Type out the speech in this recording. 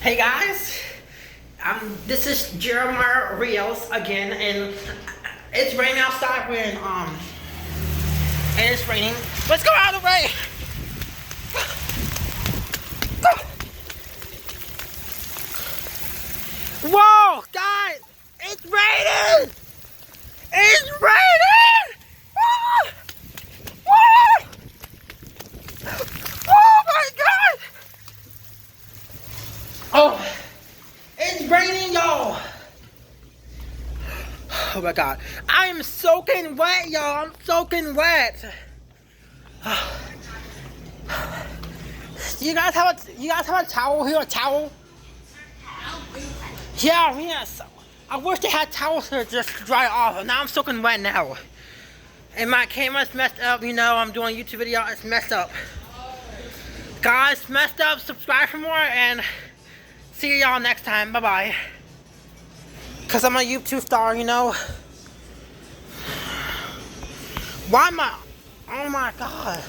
Hey guys, this is Jeremiah Rios again, and it's raining outside. We're in and it's raining. Let's go out of the way. Whoa, guys, it's raining. It's raining. Ah! Ah! Oh my God. Oh, it's raining, y'all. Oh my God, I am soaking wet, y'all. I'm soaking wet. You guys have a towel here? A towel? Yeah, yes. I wish they had towels here just to dry off. Now I'm soaking wet now. And my camera's messed up. You know, I'm doing a YouTube video. It's messed up. Guys, messed up. Subscribe for more and see y'all next time. Bye-bye. Because I'm a YouTube star, you know. Why am I... Oh my God.